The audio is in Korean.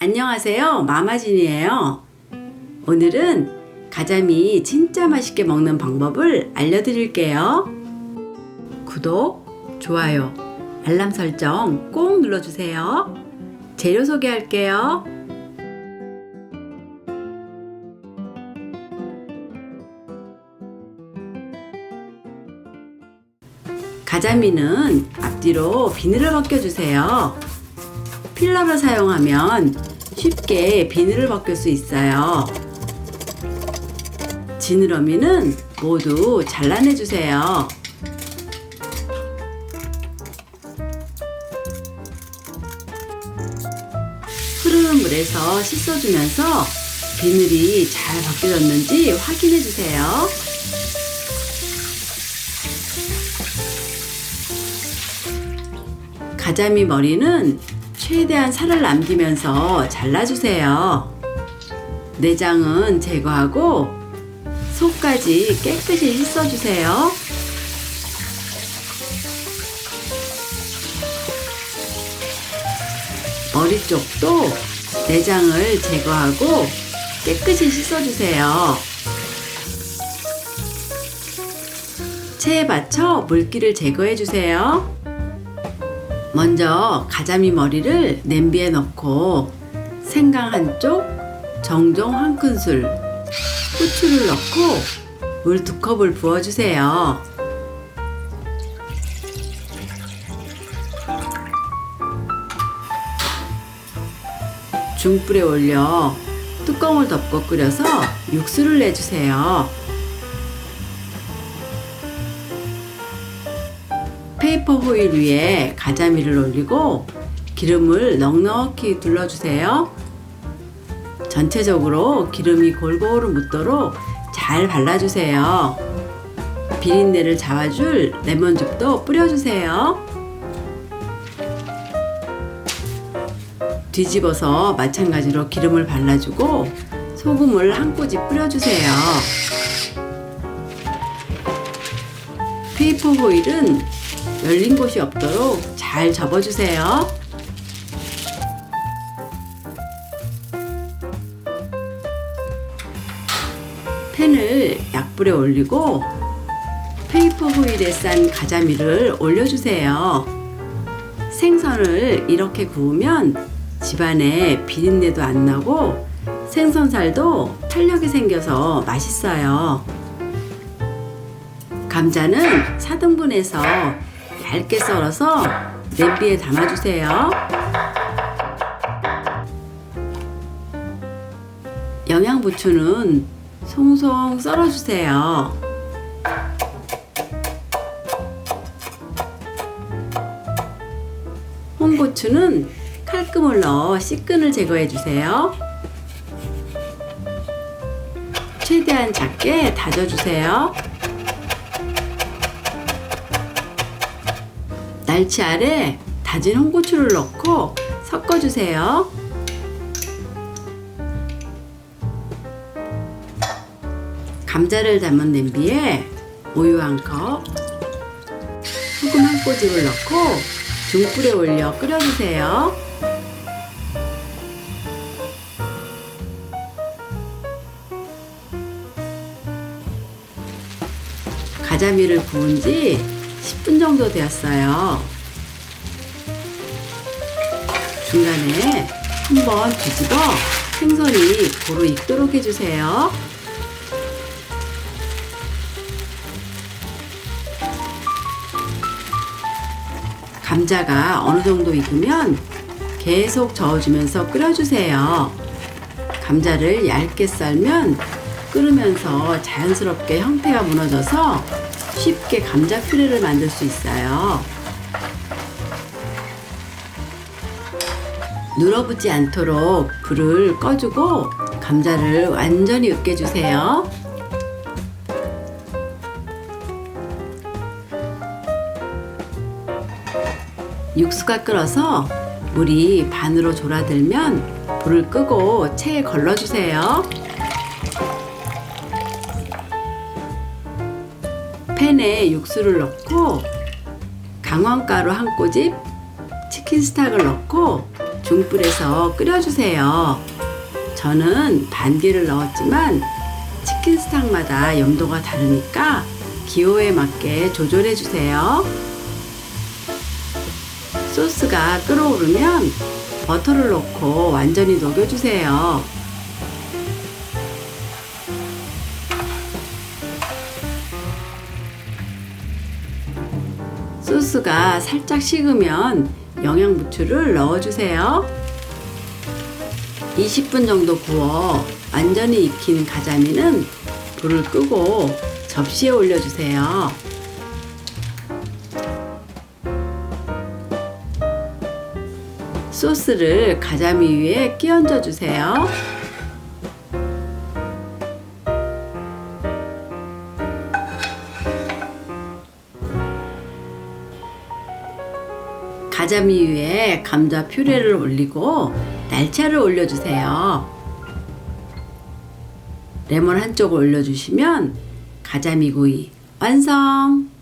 안녕하세요, 마마진이에요. 오늘은 가자미 진짜 맛있게 먹는 방법을 알려드릴게요. 구독, 좋아요, 알람 설정 꼭 눌러주세요. 재료 소개할게요. 가자미는 앞뒤로 비늘을 벗겨주세요. 필러를 사용하면 쉽게 비늘을 벗길 수 있어요. 지느러미는 모두 잘라내주세요. 흐르는 물에서 씻어주면서 비늘이 잘 벗겨졌는지 확인해주세요. 가자미 머리는 최대한 살을 남기면서 잘라주세요. 내장은 제거하고 속까지 깨끗이 씻어주세요. 머리 쪽도 내장을 제거하고 깨끗이 씻어주세요. 체에 받쳐 물기를 제거해주세요. 먼저 가자미 머리를 냄비에 넣고 생강 한쪽, 정종 한 큰술, 후추를 넣고 물 2컵을 부어주세요. 중불에 올려 뚜껑을 덮고 끓여서 육수를 내주세요. 페이퍼 호일 위에 가자미를 올리고 기름을 넉넉히 둘러주세요. 전체적으로 기름이 골고루 묻도록 잘 발라주세요. 비린내를 잡아줄 레몬즙도 뿌려주세요. 뒤집어서 마찬가지로 기름을 발라주고 소금을 한 꼬집 뿌려주세요. 페이퍼 호일은 열린 곳이 없도록 잘 접어주세요. 팬을 약불에 올리고 페이퍼 호일에 싼 가자미를 올려주세요. 생선을 이렇게 구우면 집안에 비린내도 안 나고 생선살도 탄력이 생겨서 맛있어요. 감자는 4등분해서 얇게 썰어서 냄비에 담아주세요. 영양부추는 송송 썰어주세요. 홍고추는 칼금을 넣어 씨끈을 제거해주세요. 최대한 작게 다져주세요. 날치알에 다진 홍고추를 넣고 섞어주세요. 감자를 담은 냄비에 우유 1컵, 소금 1꼬집을 넣고 중불에 올려 끓여주세요. 가자미를 구운 지 10분 정도 되었어요. 중간에 한번 뒤집어 생선이 고루 익도록 해주세요. 감자가 어느 정도 익으면 계속 저어주면서 끓여주세요. 감자를 얇게 썰면 끓으면서 자연스럽게 형태가 무너져서 쉽게 감자 퓨레를 만들 수 있어요. 눌어붙지 않도록 불을 꺼주고 감자를 완전히 으깨주세요. 육수가 끓어서 물이 반으로 졸아들면 불을 끄고 체에 걸러주세요. 팬에 육수를 넣고 강황가루 한 꼬집, 치킨 스탁을 넣고 중불에서 끓여주세요. 저는 반개를 넣었지만 치킨 스탁마다 염도가 다르니까 기호에 맞게 조절해 주세요. 소스가 끓어오르면 버터를 넣고 완전히 녹여주세요. 소스가 살짝 식으면 영양부추를 넣어주세요. 20분 정도 구워 완전히 익힌 가자미는 불을 끄고 접시에 올려주세요. 소스를 가자미 위에 끼얹어 주세요. 가자미 위에 감자 퓨레를 올리고 날차를 올려주세요. 레몬 한쪽을 올려주시면 가자미 구이 완성!